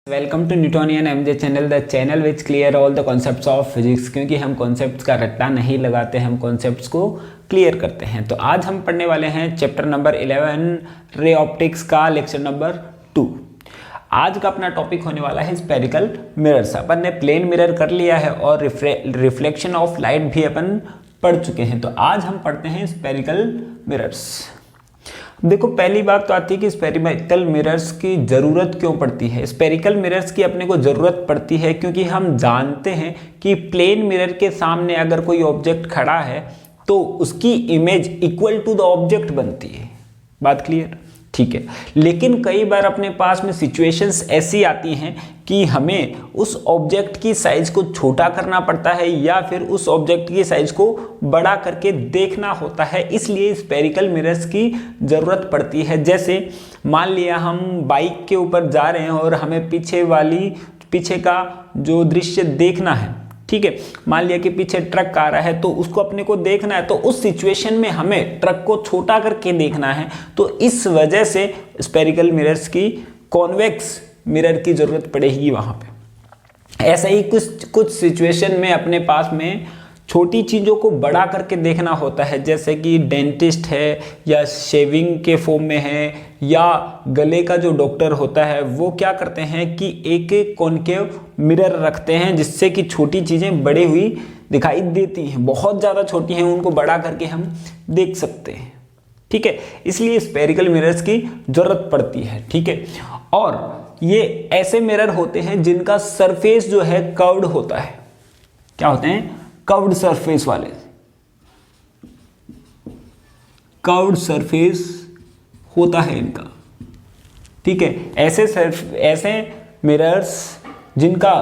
Welcome to Newtonian MJ channel, the channel which clear all the concepts of physics. क्योंकि हम concepts का रट्टा नहीं लगाते, हम कॉन्सेप्ट्स को क्लियर करते हैं। तो आज हम पढ़ने वाले हैं चैप्टर नंबर 11 रे ऑप्टिक्स का लेक्चर नंबर 2। आज का अपना टॉपिक होने वाला है स्पेरिकल मिरर्स। अपन ने प्लेन मिरर कर लिया है और रिफ्लेक्शन ऑफ लाइट भी अपन पढ़ चुके हैं। तो आज हम पढ़ते हैं स्पेरिकल मिरर्स। देखो, पहली बात तो आती है कि स्पेरिकल मिरर्स की ज़रूरत क्यों पड़ती है। स्पेरिकल मिरर्स की अपने को ज़रूरत पड़ती है क्योंकि हम जानते हैं कि प्लेन मिरर के सामने अगर कोई ऑब्जेक्ट खड़ा है तो उसकी image equal to the object बनती है। बात क्लियर? ठीक है। लेकिन कई बार अपने पास में सिचुएशंस ऐसी आती हैं कि हमें उस ऑब्जेक्ट की साइज को छोटा करना पड़ता है या फिर उस ऑब्जेक्ट की साइज को बड़ा करके देखना होता है, इसलिए स्पेरिकल मिरर्स की ज़रूरत पड़ती है। जैसे मान लिया हम बाइक के ऊपर जा रहे हैं और हमें पीछे का जो दृश्य देखना है, ठीक है। मान लिया कि पीछे ट्रक आ रहा है तो उसको अपने को देखना है, तो उस सिचुएशन में हमें ट्रक को छोटा करके देखना है। तो इस वजह से स्पेरिकल मिरर्स की कॉन्वेक्स मिरर की जरूरत पड़ेगी वहां पे। ऐसा ही कुछ सिचुएशन में अपने पास में छोटी चीज़ों को बड़ा करके देखना होता है, जैसे कि डेंटिस्ट है या शेविंग के फॉर्म में है या गले का जो डॉक्टर होता है, वो क्या करते हैं कि एक कॉनकेव मिरर रखते हैं जिससे कि छोटी चीज़ें बड़ी हुई दिखाई देती हैं। बहुत ज़्यादा छोटी हैं, उनको बड़ा करके हम देख सकते हैं, ठीक है। इसलिए स्पेरिकल मिरर्स की ज़रूरत पड़ती है, ठीक है। और ये ऐसे मिरर होते हैं जिनका सरफेस जो है कर्व्ड होता है। क्या होते हैं? कर्व्ड सरफेस वाले। कर्व्ड सरफेस होता है इनका, ठीक है। ऐसे मिरर्स जिनका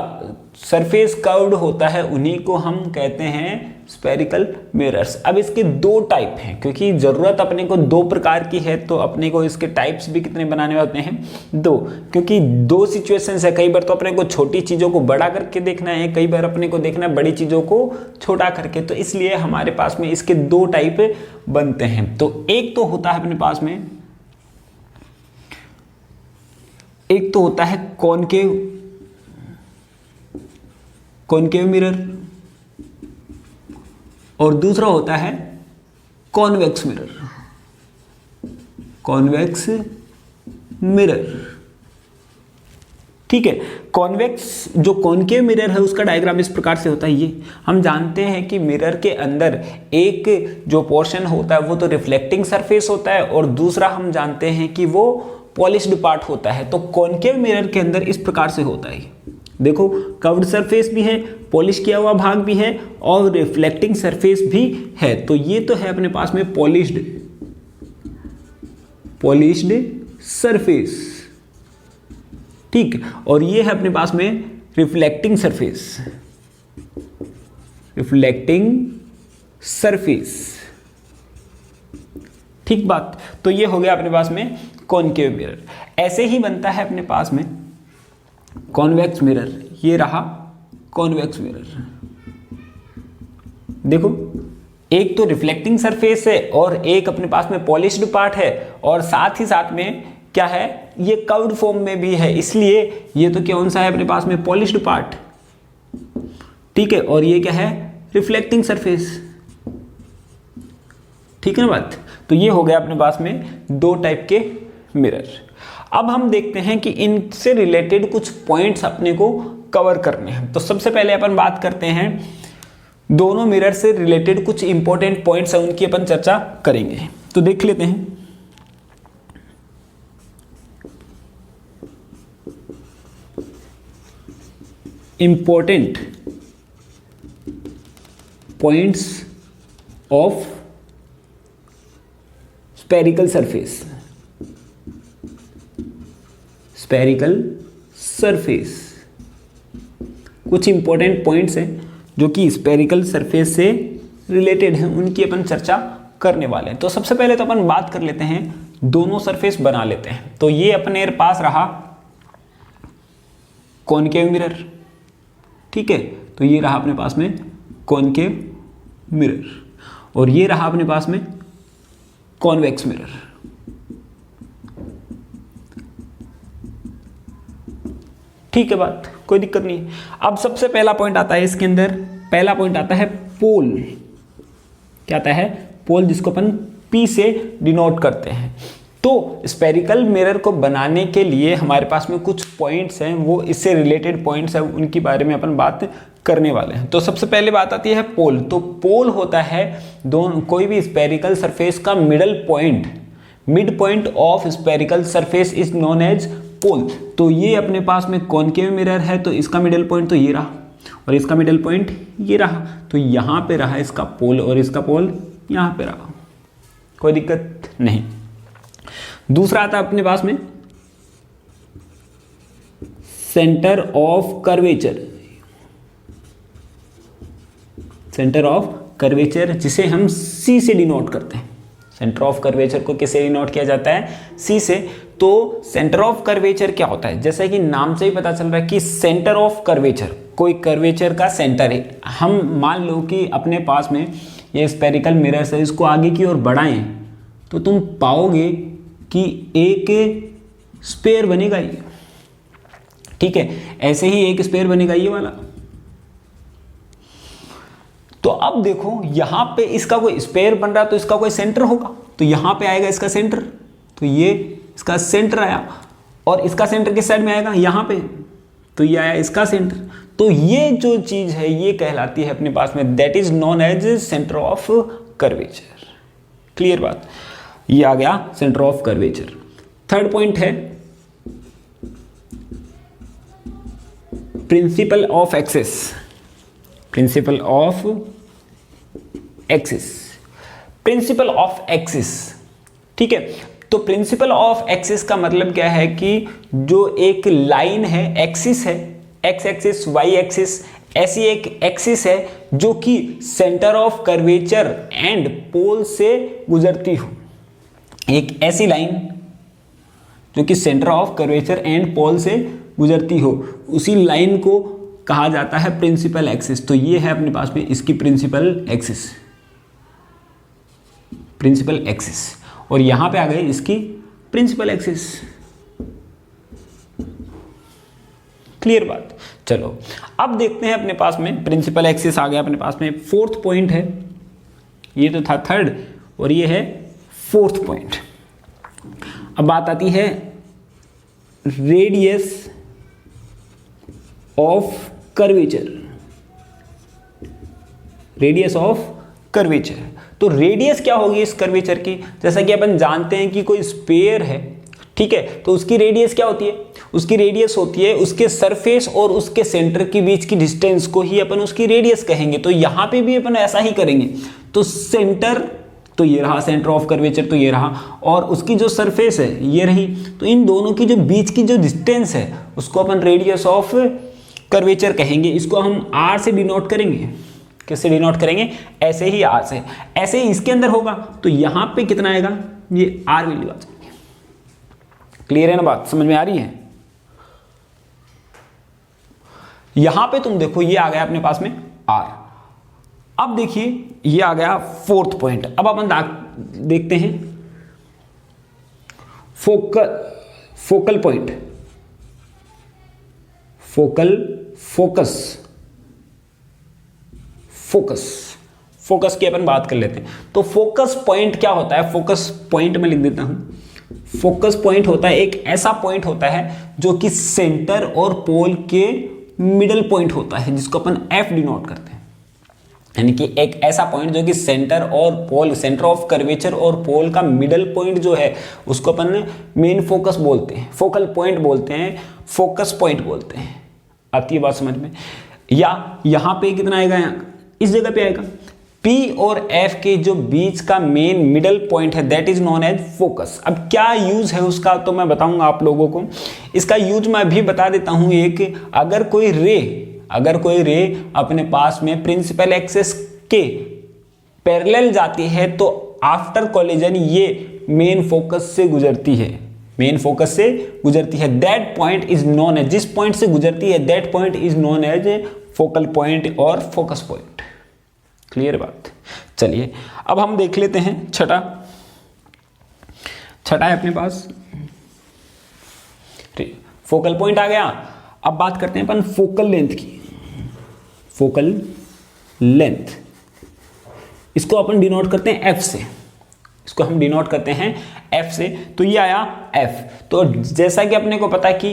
सरफेस कर्व्ड होता है उन्हीं को हम कहते हैं स्पेरिकल मिरर्स। अब इसके दो टाइप हैं, क्योंकि ज़रूरत अपने को दो प्रकार की है तो अपने को इसके टाइप्स भी कितने बनाने होते हैं? दो। क्योंकि दो सिचुएशंस है, कई बार तो अपने को छोटी चीज़ों को बड़ा करके देखना है, कई बार अपने को देखना है बड़ी चीज़ों को छोटा करके। तो इसलिए हमारे पास में इसके दो टाइप बनते हैं। तो एक तो होता है अपने पास में, एक तो होता है कॉनकेव मिरर और दूसरा होता है कॉन्वेक्स मिरर। कॉन्वेक्स मिरर, ठीक है। कॉन्वेक्स जो कॉनकेव मिरर है उसका डायग्राम इस प्रकार से होता है। ये हम जानते हैं कि मिरर के अंदर एक जो पोर्शन होता है वो तो रिफ्लेक्टिंग सरफेस होता है और दूसरा हम जानते हैं कि वो पॉलिश्ड पार्ट होता है। तो कॉनकेव मिरर के अंदर इस प्रकार से होता है। देखो, कर्व्ड सरफेस भी है, पॉलिश किया हुआ भाग भी है और रिफ्लेक्टिंग सरफेस भी है। तो ये तो है अपने पास में पॉलिश्ड सरफेस, ठीक। और ये है अपने पास में रिफ्लेक्टिंग सरफेस, ठीक बात। तो ये हो गया अपने पास में कॉनकेव मिरर। ऐसे ही बनता है अपने पास में कॉन्वेक्स मिरर। ये रहा कॉन्वेक्स मिरर। देखो, एक तो रिफ्लेक्टिंग सरफेस है और एक अपने पास में पॉलिश्ड पार्ट है और साथ ही साथ में क्या है, ये कर्व्ड फॉर्म में भी है। इसलिए ये तो कौन सा है अपने पास में? पॉलिश्ड पार्ट, ठीक है। और ये क्या है? रिफ्लेक्टिंग सरफेस, ठीक है ना बात। तो ये हो गया अपने पास में दो टाइप के मिरर। अब हम देखते हैं कि इनसे रिलेटेड कुछ पॉइंट्स अपने को कवर करने हैं। तो सबसे पहले अपन बात करते हैं दोनों मिरर से रिलेटेड कुछ इंपॉर्टेंट पॉइंट्स हैं, उनकी अपन चर्चा करेंगे। तो देख लेते हैं। Important points of spherical surface. कुछ इंपॉर्टेंट पॉइंट्स हैं जो कि स्पेरिकल सरफेस से रिलेटेड हैं, उनकी अपन चर्चा करने वाले हैं। तो सबसे पहले तो अपन बात कर लेते हैं, दोनों सरफेस बना लेते हैं। तो ये अपने पास रहा कॉनकेव मिरर, ठीक है। तो ये रहा अपने पास में कॉनकेव मिरर और ये रहा अपने पास में कॉन्वेक्स मिरर। ठीक है बात, कोई दिक्कत नहीं है। अब सबसे पहला पॉइंट आता है इसके अंदर, पहला पॉइंट आता है पोल। क्या आता है? पोल, जिसको अपन P से डिनोट करते हैं। तो स्पेरिकल मिरर को बनाने के लिए हमारे पास में कुछ पॉइंट्स हैं, वो इससे रिलेटेड पॉइंट्स हैं, उनके बारे में अपन बात करने वाले हैं। तो सबसे पहले बात आती है पोल। तो पोल होता है दोनों, कोई भी स्पेरिकल सरफेस का middle point, mid point of spherical surface is known as pole. तो ये अपने पास में कॉनकेव मिरर है, तो इसका मिडल पॉइंट तो ये रहा और इसका मिडल पॉइंट ये रहा, तो यहाँ पे रहा इसका पोल और इसका पोल यहाँ पे रहा, कोई दिक्कत नहीं। दूसरा आता है अपने पास में centre of curvature. Centre of curvature जिसे हम C से डिनोट करते हैं। सेंटर ऑफ कर्वेचर को किससे डिनोट किया जाता है? C से। तो सेंटर ऑफ कर्वेचर क्या होता है? जैसा कि नाम से ही पता चल रहा है कि सेंटर ऑफ कर्वेचर, कोई कर्वेचर का सेंटर है। हम मान लो कि अपने पास में ये स्पेरिकल मिरर है, इसको आगे की ओर बढ़ाएं तो तुम पाओगे कि एक स्पेयर बनेगा ये, ठीक है, ऐसे ही एक स्पेयर बनेगा ये वाला। तो अब देखो यहां पे इसका कोई स्पेयर बन रहा है तो इसका कोई सेंटर होगा, तो यहां पे आएगा इसका सेंटर, तो ये इसका सेंटर आया और इसका सेंटर किस साइड में आएगा? यहां पे, तो ये आया इसका सेंटर। तो ये जो चीज है ये कहलाती है अपने पास में, that is known as centre of curvature. Clear बात, ये आ गया centre of curvature. Third point है principal of axis. Principal of axis, principal of axis, ठीक है। तो प्रिंसिपल ऑफ एक्सिस का मतलब क्या है कि जो एक लाइन है, एक्सिस है, एक्स एक्सिस, वाई एक्सिस, ऐसी एक एक्सिस है जो कि centre of curvature and pole से गुजरती हो। एक ऐसी लाइन जो कि centre of curvature and pole से गुजरती हो, उसी लाइन को कहा जाता है प्रिंसिपल एक्सिस। तो ये है अपने पास में इसकी प्रिंसिपल एक्सिस, प्रिंसिपल एक्सिस, और यहां पे आ गई इसकी प्रिंसिपल एक्सिस। क्लियर बात। चलो अब देखते हैं अपने पास में प्रिंसिपल एक्सिस आ गया अपने पास में। फोर्थ पॉइंट है, ये तो था थर्ड और ये है फोर्थ पॉइंट। अब बात आती है radius of curvature. Radius of curvature, तो रेडियस क्या होगी इस कर्वेचर की? जैसा कि अपन जानते हैं कि कोई स्फीयर है, ठीक है, तो उसकी रेडियस क्या होती है? उसकी रेडियस होती है उसके सरफेस और उसके सेंटर के बीच की डिस्टेंस को ही अपन उसकी रेडियस कहेंगे। तो यहां पे भी अपन ऐसा ही करेंगे। तो सेंटर, तो ये रहा सेंटर ऑफ कर्वेचर, तो ये रहा, और उसकी जो सरफेस है ये रही, तो इन दोनों की जो बीच की जो डिस्टेंस है उसको अपन रेडियस ऑफ कर्वेचर कहेंगे। इसको हम आर से डिनोट करेंगे। किससे डिनोट करेंगे? ऐसे ही आर से। ऐसे ही इसके अंदर होगा तो यहां पे कितना आएगा? ये आर वैल्यू आ जाएगी। क्लियर है ना बात, समझ में आ रही है? यहां पे तुम देखो ये आ गया अपने पास में आर। अब देखिए ये आ गया फोर्थ पॉइंट। अब अपन देखते हैं फोकल पॉइंट, फोकस की अपन बात कर लेते हैं। तो फोकस पॉइंट क्या होता है? फोकस पॉइंट में लिख देता हूं। फोकस पॉइंट होता है एक ऐसा पॉइंट होता है जो कि सेंटर और पोल के मिडल पॉइंट होता है, जिसको अपन एफ डिनोट करते हैं। यानी कि एक ऐसा पॉइंट जो कि सेंटर और पोल, सेंटर ऑफ कर्वेचर और पोल का मिडल पॉइंट जो है उसको अपन मेन फोकस बोलते हैं, फोकल पॉइंट बोलते हैं, फोकस पॉइंट बोलते हैं। आती है बात समझ में? या यहां पे कितना आएगा? इस जगह पे आएगा। P और F के जो बीच का मेन मिडल पॉइंट है that is known as focus. अब क्या यूज है उसका तो मैं बताऊंगा आप लोगों को। इसका यूज मैं भी बता देता हूं। एक अगर कोई रे अपने पास में प्रिंसिपल एक्सिस के पैरेलल जाती है तो आफ्टर कोलिजन ये मेन फोकस से गुजरती है, मेन फोकस से गुजरती है। That point is known as, जिस पॉइंट से गुजरती है that point is known as focal point और फोकस पॉइंट। क्लियर बात। चलिए अब हम देख लेते हैं छठा है अपने पास फोकल पॉइंट आ गया। अब बात करते हैं अपन फोकल लेंथ की। फोकल लेंथ, इसको अपन डिनोट करते हैं एफ से, इसको हम डिनोट करते हैं एफ से। तो ये आया एफ। तो जैसा कि अपने को पता है कि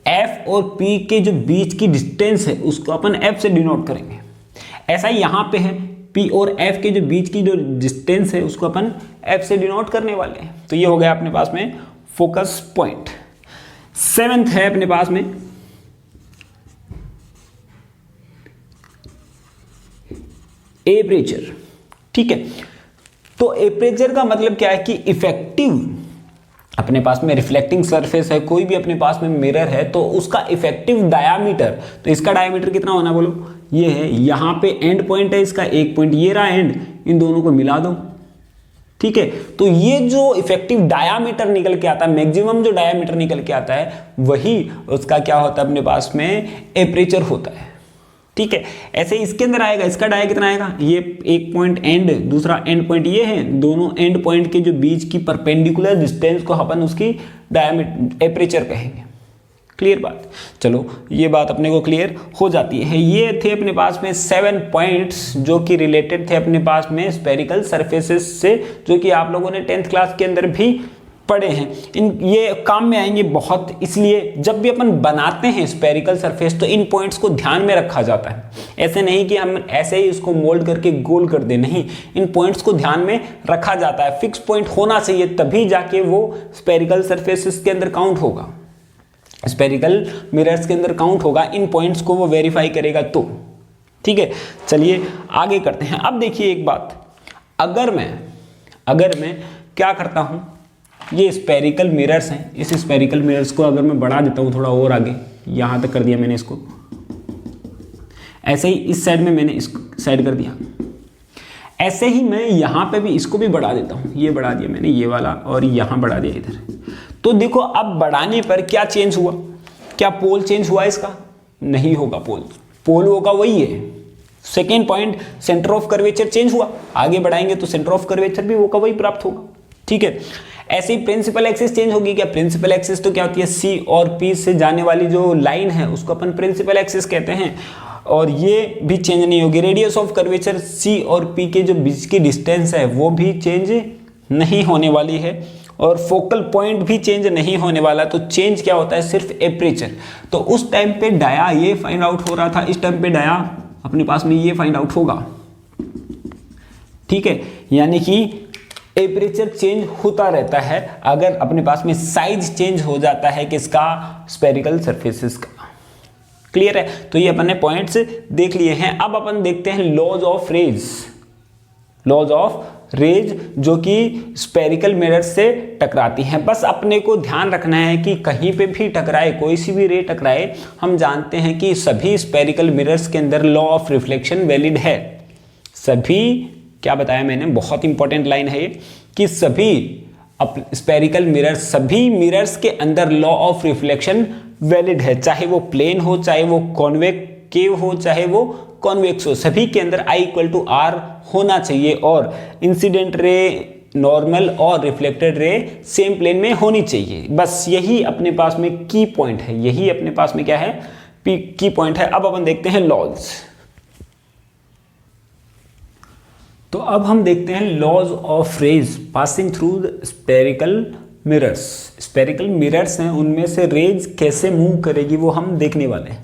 एफ और पी के जो बीच की डिस्टेंस है उसको अपन एफ से डिनोट करेंगे। ऐसा ही यहां पे है, पी और एफ के जो बीच की जो डिस्टेंस है उसको अपन एफ से डिनोट करने वाले हैं। तो ये हो गया अपने पास में फोकस पॉइंट। 7th है अपने पास में एपरेचर। ठीक है, तो एपरेचर का मतलब क्या है कि इफेक्टिव, अपने पास में रिफ्लेक्टिंग सरफेस है, कोई भी अपने पास में मिरर है तो उसका इफेक्टिव डायामीटर, तो इसका डायामीटर कितना होना बोलो, ये है, यहां पे एंड पॉइंट है इसका, एक पॉइंट ये रहा एंड, इन दोनों को मिला दो। ठीक है, तो ये जो इफेक्टिव डायामीटर निकल के आता है, मैक्सिमम जो डायामीटर निकल के आता है, वही उसका क्या होता है अपने पास में एपरेचर होता है। ठीक है, ऐसे इसके अंदर आएगा, इसका डाया कितना आएगा, ये एक पॉइंट एंड, दूसरा एंड पॉइंट ये है, दोनों एंड पॉइंट के जो बीच की परपेंडिकुलर डिस्टेंस को अपन उसकी डायामीटर एपरेचर कहेंगे। क्लियर बात, चलो ये बात अपने को क्लियर हो जाती है। ये थे अपने पास में 7 पॉइंट्स जो कि रिलेटेड थे अपने पास में स्पेरिकल सरफेसेस से, जो कि आप लोगों ने 10th क्लास के अंदर भी पढ़े हैं। ये काम में आएंगे बहुत, इसलिए जब भी अपन बनाते हैं स्पेरिकल सरफेस तो इन पॉइंट्स को ध्यान में रखा जाता है। ऐसे नहीं कि हम ऐसे ही इसको मोल्ड करके गोल कर दे, नहीं, इन पॉइंट्स को ध्यान में रखा जाता है। फिक्स पॉइंट होना चाहिए, तभी जाके वो स्पेरिकल सरफेसेस के अंदर काउंट होगा, स्पेरिकल मिरर्स के अंदर काउंट होगा। इन पॉइंट्स को वो वेरीफाई करेगा तो। ठीक है, चलिए आगे करते हैं। अब देखिए एक बात, अगर मैं क्या करता हूं, ये स्पेरिकल मिरर्स हैं, इस स्पेरिकल मिरर्स को अगर मैं बढ़ा देता हूं थोड़ा और आगे, यहां तक कर दिया मैंने इसको, ऐसे ही इस साइड में मैंने इस साइड कर दिया, ऐसे ही मैं यहां पे भी इसको भी बढ़ा देता हूं, ये बढ़ा दिया मैंने ये वाला, और यहां बढ़ा दिया इधर। तो देखो अब बढ़ाने पर क्या चेंज हुआ, क्या पोल चेंज हुआ इसका, नहीं होगा, पोल होगा वही है। Second point, centre of curvature change हुआ, आगे बढ़ाएंगे तो सेंटर ऑफ कर्वेचर भी होगा वही प्राप्त होगा। ठीक है, ऐसे ही प्रिंसिपल एक्सिस चेंज होगी क्या, प्रिंसिपल एक्सिस तो क्या होती है, सी और पी से जाने वाली जो लाइन है उसको अपन प्रिंसिपल एक्सिस कहते हैं, और ये भी चेंज नहीं होगी। रेडियस ऑफ कर्वेचर सी और पी के जो बीच की डिस्टेंस है वो भी चेंज नहीं होने वाली है, और फोकल पॉइंट भी चेंज नहीं होने वाला। तो चेंज क्या होता है, सिर्फ एपरेचर। तो उस टाइम पे डाया ये फाइंड आउट हो रहा था, इस टाइम पे डाया अपने पास में ये फाइंड आउट होगा। ठीक है, यानी कि टेम्परेचर चेंज होता रहता है अगर अपने पास में साइज चेंज हो जाता है किसका, स्पेरिकल सरफेसेस का। क्लियर है, तो ये अपन ने पॉइंट्स देख लिए हैं। अब अपन देखते हैं laws of rays, laws of rays जो कि स्पेरिकल मिरर से टकराती हैं। बस अपने को ध्यान रखना है कि कहीं पे भी टकराए, कोई सी भी रे टकराए, हम जानते हैं कि सभी स्पेरिकल मिरर्स के अंदर लॉ ऑफ रिफ्लेक्शन वैलिड है। सभी, क्या बताया मैंने, बहुत इंपॉर्टेंट लाइन है ये, कि सभी स्पेरिकल मिरर्स, सभी मिरर्स के अंदर लॉ ऑफ रिफ्लेक्शन वैलिड है, चाहे वो प्लेन हो, चाहे वो कॉन्वेकेव हो, चाहे वो कॉन्वेक्स हो, सभी के अंदर I = R होना चाहिए, और इंसिडेंट रे, नॉर्मल और रिफ्लेक्टेड रे सेम प्लेन में होनी चाहिए। बस यही अपने पास में की पॉइंट है, यही अपने पास में क्या है, की पॉइंट है। अब अपन देखते हैं लॉज। तो अब हम देखते हैं laws of rays passing through spherical mirrors. Spherical mirrors हैं, उनमें से रेज कैसे मूव करेगी वो हम देखने वाले हैं।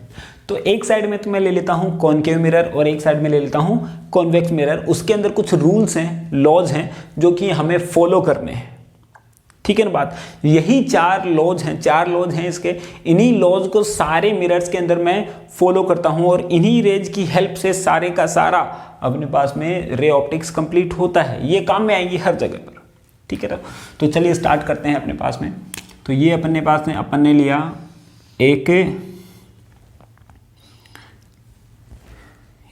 तो एक साइड में तो मैं ले लेता हूं कॉनकेव मिरर और एक साइड में ले लेता हूं कॉन्वेक्स मिरर। उसके अंदर कुछ रूल्स हैं, लॉज हैं जो कि हमें फॉलो करने हैं। ठीक है ना बात, यही 4 लॉज हैं, 4 लॉज हैं इसके। इन्हीं लॉज को सारे मिरर्स के अंदर मैं फॉलो करता हूं और इन्हीं रेज की हेल्प से सारे का सारा अपने पास में रे ऑप्टिक्स कंप्लीट होता है। ये काम में आएगी हर जगह पर। ठीक है ना, तो चलिए स्टार्ट करते हैं अपने पास में। तो ये अपने पास में अपन ने लिया एक,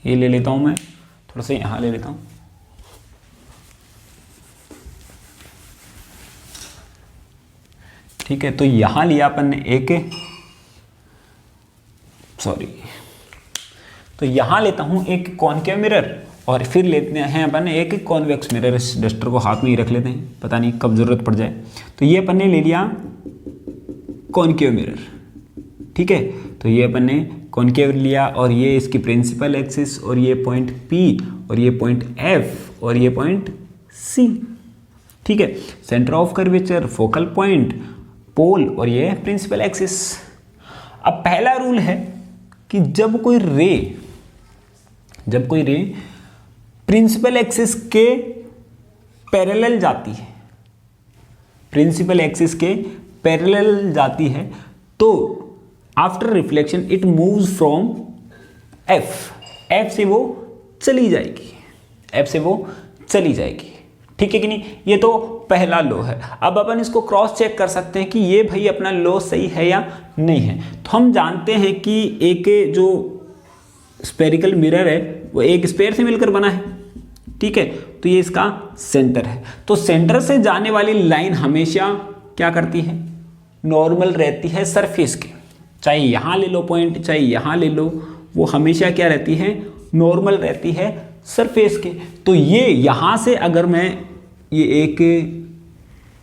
ये ले लेता हूं मैं, थोड़ा सा यहां ले लेता हूं। ठीक है, तो यहां लिया अपन ने एक, सॉरी, तो यहां लेता हूं एक कॉनकेव मिरर और फिर लेते हैं अपन एक कॉन्वेक्स मिरर। इस डस्टर को हाथ में ही रख लेते हैं, पता नहीं कब जरूरत पड़ जाए। तो ये अपन ने ले लिया कॉनकेव मिरर। ठीक है, तो ये अपन ने कॉन्केव लिया और ये इसकी प्रिंसिपल एक्सिस और ये पॉइंट P और ये पॉइंट F और ये पॉइंट C, ठीक है। Centre of curvature, focal point, pole और ये प्रिंसिपल एक्सिस। अब पहला रूल है कि जब कोई रे प्रिंसिपल एक्सिस के पैरेलल जाती है, प्रिंसिपल एक्सिस के पैरेलल जाती है, तो after reflection it moves from F से वो चली जाएगी, ठीक है कि नहीं। ये तो पहला लो है। अब अपन इसको क्रॉस चेक कर सकते हैं कि ये भाई अपना लो सही है या नहीं है। तो हम जानते हैं कि एक जो स्फेरिकल मिरर है वो एक स्फेयर से मिलकर बना है, ठीक है। तो ये इसका सेंटर है। तो सेंटर से जाने वाली लाइन हमेशा क्या करती है, नॉर्मल रहती है सरफेस के, चाहे यहाँ ले लो पॉइंट, चाहे यहाँ ले लो, वो हमेशा क्या रहती है, नॉर्मल रहती है सरफेस के। तो ये यहाँ से अगर मैं ये एक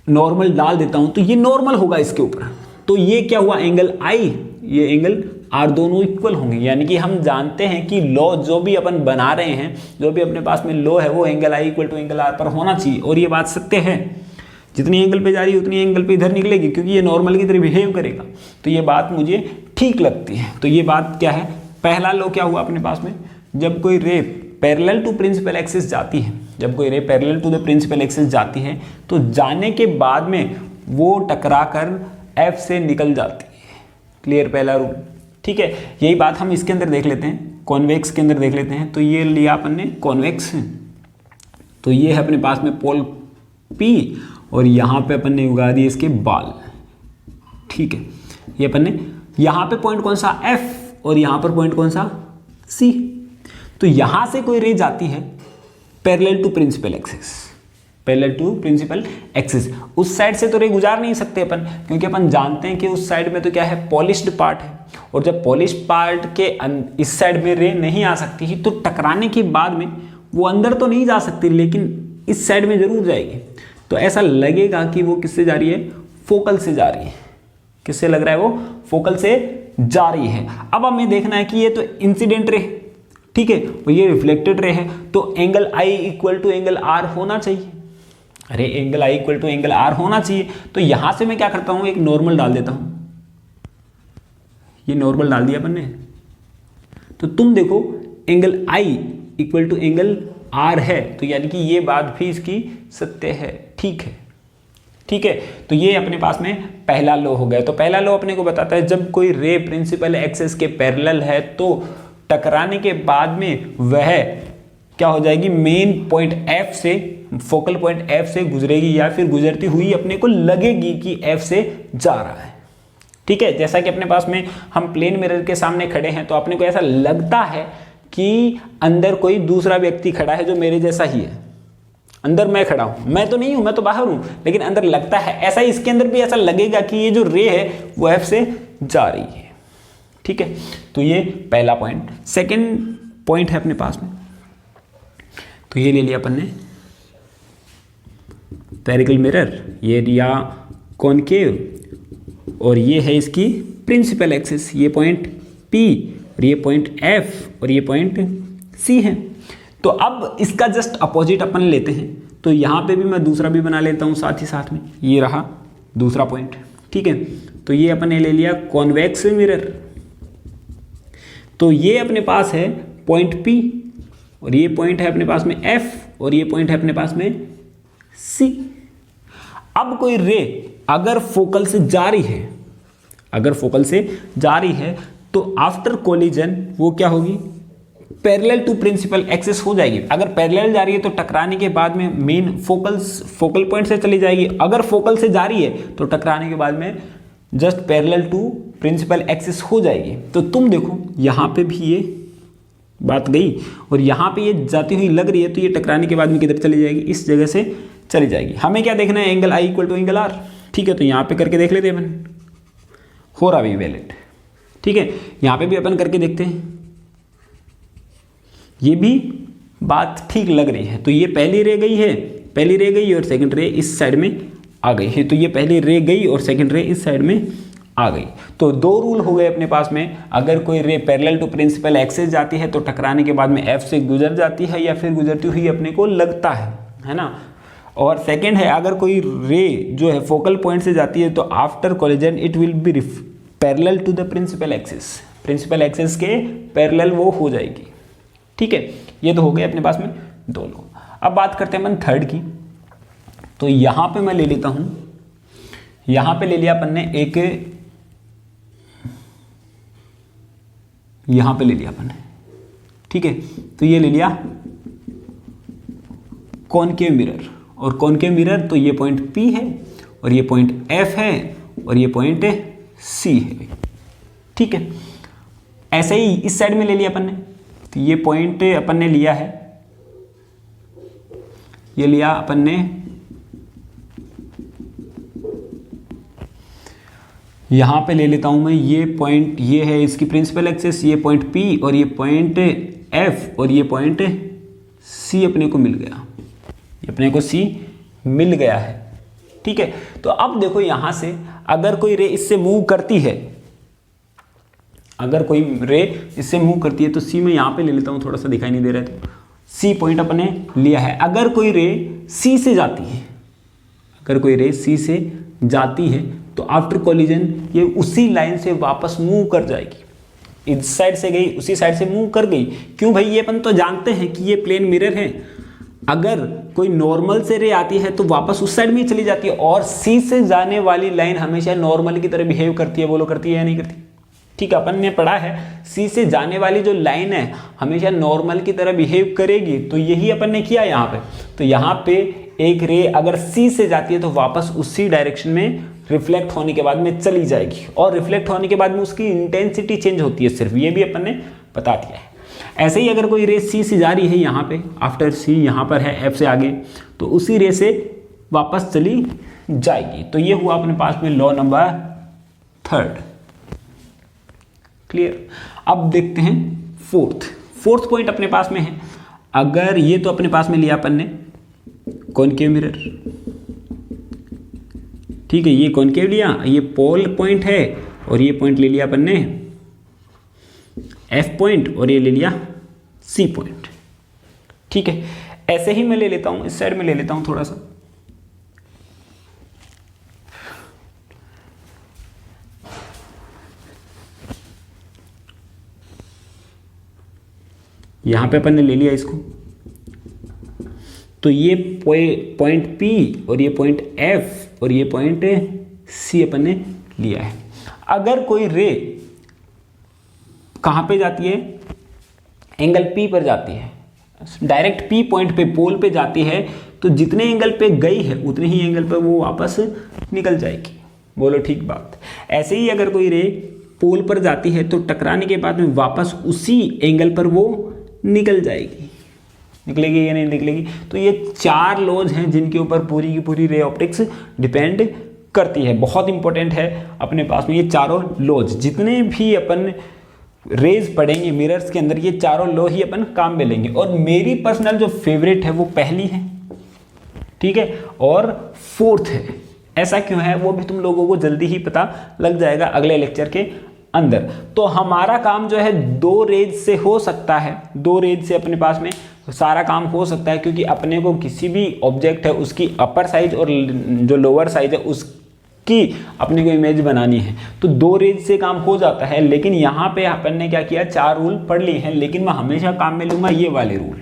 नॉर्मल डाल देता हूँ तो ये नॉर्मल होगा इसके ऊपर। तो ये क्या हुआ, एंगल आई, ये एंगल आर, दोनों इक्वल होंगे। यानी कि हम जानते हैं कि लॉ जो भी अपन बना रहे हैं, जो भी अपने पास में लॉ है, वो angle i equal to angle r पर होना चाहिए। और ये बात सत्य है, जितनी एंगल पे जा रही है उतनी एंगल पे इधर निकलेगी, क्योंकि ये नॉर्मल की तरह बिहेव करेगा। तो ये बात मुझे ठीक लगती है। तो ये बात क्या है, पहला लॉ क्या हुआ अपने पास में, जब कोई ray parallel to principal axis जाती है, जब कोई ray parallel to the principal axis जाती है तो जाने के बाद में वो टकराकर एफ से निकल जाती है। क्लियर, पहला रूल, ठीक है। यही बात हम इसके अंदर देख लेते हैं, कॉन्वेक्स के अंदर देख लेते हैं। तो ये लिया अपन ने कॉन्वेक्स, तो ये है अपने पास में पोल P और यहाँ पे अपन ने उगा दिए इसके बाल, ठीक है। ये अपन ने यहाँ पे पॉइंट कौन सा, F, और यहाँ पर पॉइंट कौन सा, C। तो यहाँ से कोई रे जाती है parallel to principal axis, parallel to principal axis. उस साइड से तो रे गुजार नहीं सकते अपन, क्योंकि अपन जानते हैं कि उस साइड में तो क्या है, पॉलिश्ड पार्ट है। और जब पॉलिश्ड पार्ट के इस साइड में रे नहीं आ सकती ही, तो टकराने के बाद में वो अंदर तो नहीं जा सकती, लेकिन इस साइड में जरूर जाएगी। तो ऐसा लगेगा कि वो किससे जा रही है, फोकल से जा रही है। किससे लग रहा है, वो फोकल से जा रही है। अब हमें देखना है कि ये तो इंसिडेंट रे, ठीक है, और ये रिफ्लेक्टेड रे है, तो angle i equal to angle r होना चाहिए। अरे angle i equal to angle r होना चाहिए। तो यहां से मैं क्या करता हूं, एक नॉर्मल डाल देता हूं। ये नॉर्मल डाल दिया अपन ने, तो तुम देखो angle i equal to angle r है, तो यानी कि ये बात भी इसकी सत्य है, ठीक है, ठीक है। तो ये अपने पास में पहला लॉ हो गया। तो पहला लॉ अपने को बताता है जब कोई रे प्रिंसिपल एक्सिस के पैरेलल है तो टकराने के बाद में वह क्या हो जाएगी, मेन पॉइंट F से, फोकल पॉइंट F से गुजरेगी, या फिर गुजरती हुई अपने को लगेगी कि F से जा रहा है, ठीक है। जैसा कि अपने पास में हम प्लेन मिरर के सामने खड़े हैं, तो अपने को ऐसा लगता है कि अंदर कोई दूसरा व्यक्ति खड़ा है जो मेरे जैसा ही है। अंदर मैं खड़ा हूं, मैं तो नहीं हूं, मैं तो बाहर हूं, लेकिन अंदर लगता है ऐसा ही। इसके अंदर भी ऐसा लगेगा कि ये जो रे है वो F से जा रही है, ठीक है। तो ये पहला पॉइंट। सेकंड पॉइंट है अपने पास में, तो ये ले लिया अपन ने स्फेरिकल मिरर, ये लिया कॉनकेव, और ये है इसकी प्रिंसिपल एक्सिस, ये पॉइंट P और ये पॉइंट F और ये पॉइंट C है। तो अब इसका जस्ट अपोजिट अपन लेते हैं, तो यहाँ पे भी मैं दूसरा भी बना लेता हूँ साथ ही साथ में। ये रहा दूसरा पॉइंट, ठीक है। तो ये अपन ने ले लिया कॉन्वेक्स मिरर, तो ये अपने पास है पॉइंट P और ये पॉइंट है अपने पास में F और ये पॉइंट है अपने पास में C। अब कोई रे अगर फोकल से जा रही है, अगर फोकल से जा रही है, तो आफ्टर कोलिजन वो क्या होगी, पैरेलल टू प्रिंसिपल एक्सिस हो जाएगी। अगर पैरेलल जा रही है तो टकराने के बाद में मेन फोकल पॉइंट से चली जाएगी। अगर फोकल से जा रही है तो टकराने के बाद में just parallel to principal axis हो जाएगी। तो तुम देखो यहाँ पे भी ये बात गई, और यहाँ पे ये जाती हुई लग रही है, तो ये टकराने के बाद में किधर चली जाएगी, इस जगह से चली जाएगी। हमें क्या देखना है, angle i equal to angle r, ठीक है। तो यहाँ पे करके देख लेते हैं अपन, हो रहा भी वैलिड, ठीक है। यहाँ पे भी अपन करके देखते हैं, ये भी बात ठीक लग रही है। तो ये पहली रे गई है, पहली रे गई और सेकंड रे इस साइड में आ गई है। तो ये पहली रे गई और सेकंड रे इस साइड में आ गई। तो दो रूल हो गए अपने पास में, अगर कोई ray parallel to principal axis जाती है तो टकराने के बाद में एफ से गुजर जाती है या फिर गुजरती हुई अपने को लगता है ना। और सेकंड है, अगर कोई रे जो है फोकल पॉइंट से जाती है तो after collision it will be parallel to the principal axis, principal axis के पैरेलल वो हो जाएगी। ठीक है, ये तो हो गए अपने पास में दो लॉ। अब बात करते हैं अपन थर्ड की। तो यहां पे मैं ले लेता हूं, यहां पे ले लिया अपन ने एक, यहां पे ले लिया अपन ने, ठीक है। तो ये ले लिया कॉनकेव मिरर, और कॉनकेव मिरर तो ये पॉइंट P है और ये पॉइंट F है और ये पॉइंट C है, ठीक है। ऐसे ही इस साइड में ले लिया अपन ने, तो ये पॉइंट अपन ने लिया है, ये लिया अपन ने, यहां पे ले लेता हूं मैं, ये पॉइंट ये है इसकी प्रिंसिपल एक्सिस, ये पॉइंट P और ये पॉइंट F और ये पॉइंट C अपने को मिल गया, ये अपने को C मिल गया है, ठीक है। तो अब देखो यहां से अगर कोई रे इससे मूव करती है, अगर कोई रे इससे मूव करती है तो C में यहां पे ले लेता हूं, थोड़ा सा दिखाई नहीं दे रहा है, तो C पॉइंट अपने लिया है। अगर कोई रे C से जाती है, अगर कोई रे C से जाती है तो आफ्टर कोलिजन ये उसी लाइन से वापस मूव कर जाएगी, इस साइड से गई उसी साइड से मूव कर गई। क्यों भाई, ये अपन तो जानते हैं कि ये प्लेन मिरर है, अगर कोई नॉर्मल से रे आती है तो वापस उस साइड में ही चली जाती है, और सी से जाने वाली लाइन हमेशा नॉर्मल की तरह बिहेव करती है, बोलो करती है या नहीं करती। ठीक है, अपन ने पढ़ा है सी से जाने वाली जो लाइन है हमेशा नॉर्मल की तरह बिहेव करेगी, तो यही अपन ने किया यहाँ पे। तो यहाँ पे एक रे अगर सी से जाती है तो वापस उसी डायरेक्शन में रिफ्लेक्ट होने के बाद में चली जाएगी, और रिफ्लेक्ट होने के बाद में उसकी इंटेंसिटी चेंज होती है सिर्फ, ये भी अपन ने बता दिया है। ऐसे ही अगर कोई रे सी से जा रही है यहाँ पे, आफ्टर सी यहाँ पर है एफ से आगे, तो उसी रे से वापस चली जाएगी। तो ये हुआ अपने पास में लॉ नंबर थर्ड। क्लियर। अब देखते हैं फोर्थ पॉइंट अपने पास में है। अगर ये तो अपने पास में लिया अपन ने कॉनकेव मिरर, ठीक है, ये कॉनकेव लिया, ये पोल पॉइंट है, और ये पॉइंट ले लिया अपन ने एफ पॉइंट, और ये ले लिया सी पॉइंट, ठीक है। ऐसे ही मैं ले लेता हूं, इस साइड में ले लेता हूं थोड़ा सा, यहां पे अपन ने ले लिया इसको, तो ये पॉइंट P और ये पॉइंट F और ये पॉइंट C अपन ने लिया है। अगर कोई रे कहां पे जाती है, एंगल P पर जाती है, डायरेक्ट P पॉइंट पे पोल पे जाती है, तो जितने एंगल पे गई है उतने ही एंगल पे वो वापस निकल जाएगी, बोलो ठीक बात। ऐसे ही अगर कोई रे पोल पर जाती है तो टकराने के बाद में वापस उसी एंगल पर वो निकल जाएगी, निकलेगी या नहीं निकलेगी। तो ये चार लॉज हैं जिनके ऊपर पूरी की पूरी रे ऑप्टिक्स डिपेंड करती है। बहुत इंपॉर्टेंट है अपने पास में ये चारों लॉज, जितने भी अपन रेज पढ़ेंगे मिरर्स के अंदर, ये चारों लॉ ही अपन काम में लेंगे। और मेरी पर्सनल जो फेवरेट है वो पहली है, ठीक है, और फोर्थ है। ऐसा क्यों है वो भी तुम लोगों को जल्दी ही पता लग जाएगा अगले लेक्चर के अंदर। तो हमारा काम जो है दो रेज से हो सकता है, दो रेज से अपने पास में सारा काम हो सकता है, क्योंकि अपने को किसी भी ऑब्जेक्ट है उसकी अपर साइज और जो लोअर साइज है उसकी अपने को इमेज बनानी है, तो दो रेज से काम हो जाता है। लेकिन यहाँ पे अपन ने क्या किया, चार रूल पढ़ लिए हैं, लेकिन मैं हमेशा काम में लूंगा ये वाले रूल,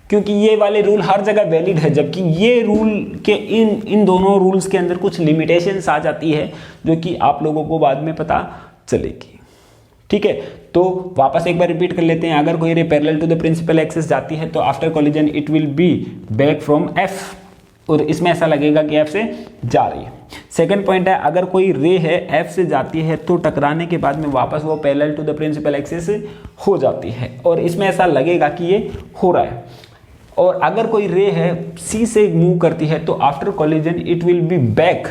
क्योंकि ये वाले रूल हर जगह वैलिड है, जबकि ये रूल के इन दोनों रूल्स के अंदर कुछ लिमिटेशंस आ जाती है जो कि आप लोगों को बाद में पता चलेगी, ठीक है। तो वापस एक बार रिपीट कर लेते हैं। अगर कोई ray parallel to the principal axis जाती है तो after collision it will be back from F, और इसमें ऐसा लगेगा कि एफ से जा रही है। सेकंड पॉइंट है, अगर कोई रे है एफ से जाती है तो टकराने के बाद में वापस वो parallel to the principal axis हो जाती है, और इसमें ऐसा लगेगा कि ये हो रहा है। और अगर कोई रे है सी से मूव करती है तो after collision it will be back,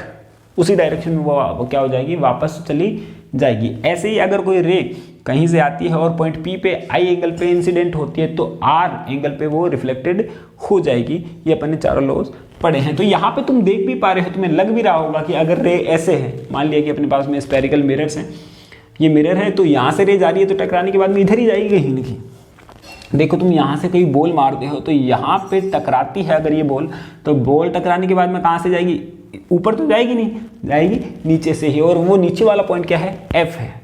उसी डायरेक्शन में वो क्या हो जाएगी, वापस चली जाएगी। ऐसे ही अगर कोई रे कहीं से आती है और पॉइंट P पे आई एंगल पे इंसिडेंट होती है तो R एंगल पे वो रिफ्लेक्टेड हो जाएगी। ये अपन ने चारों लॉज पड़े हैं। तो यहाँ पे तुम देख भी पा रहे हो, तुम्हें लग भी रहा होगा कि अगर रे ऐसे है, मान लिया कि अपने पास में स्फेरिकल मिरर्स हैं, ये मिरर है, तो यहाँ से रे जा रही है तो टकराने के बाद में इधर ही जाएगी कहीं ना कहीं। देखो तुम यहाँ से कहीं बॉल मारते हो तो यहाँ पे टकराती है अगर ये बॉल, तो बॉल टकराने के बाद में कहाँ से जाएगी, ऊपर तो जाएगी नहीं, जाएगी नीचे से ही, और वो नीचे वाला पॉइंट क्या है, एफ है।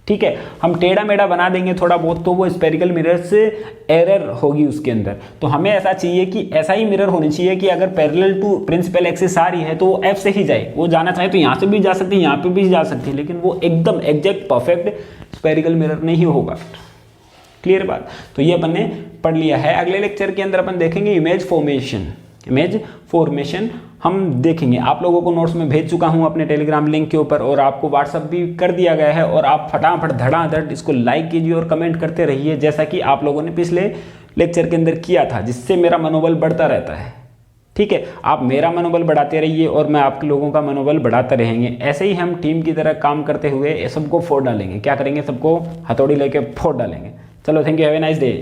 ठीक है, हम टेढ़ा मेढ़ा बना देंगे थोड़ा बहुत तो वो स्फेरिकल मिरर से एरर होगी उसके अंदर। तो हमें ऐसा चाहिए कि ऐसा ही मिरर होनी चाहिए कि अगर पैरेलल टू प्रिंसिपल एक्सिस आ रही है तो वो एफ से ही जाए, वो जाना चाहे तो यहाँ से भी जा सकती है, यहाँ पे भी जा सकती है, लेकिन वो एकदम एग्जैक्ट परफेक्ट स्फेरिकल मिरर नहीं होगा। क्लियर बात। तो ये अपन ने पढ़ लिया है। अगले लेक्चर के अंदर अपन देखेंगे इमेज फॉर्मेशन। इमेज फॉर्मेशन हम देखेंगे। आप लोगों को नोट्स में भेज चुका हूं अपने टेलीग्राम लिंक के ऊपर, और आपको व्हाट्सअप भी कर दिया गया है, और आप फटाफट धड़ाधड़ इसको लाइक कीजिए और कमेंट करते रहिए, जैसा कि आप लोगों ने पिछले लेक्चर के अंदर किया था, जिससे मेरा मनोबल बढ़ता रहता है। ठीक है, आप मेरा मनोबल बढ़ाते रहिए और मैं आप लोगों का मनोबल बढ़ाते रहेंगे। ऐसे ही हम टीम की तरह काम करते हुए सबको फोड़ डालेंगे। क्या करेंगे, सबको हथौड़ी लेके फोड़ डालेंगे। चलो, thank you, have a nice day.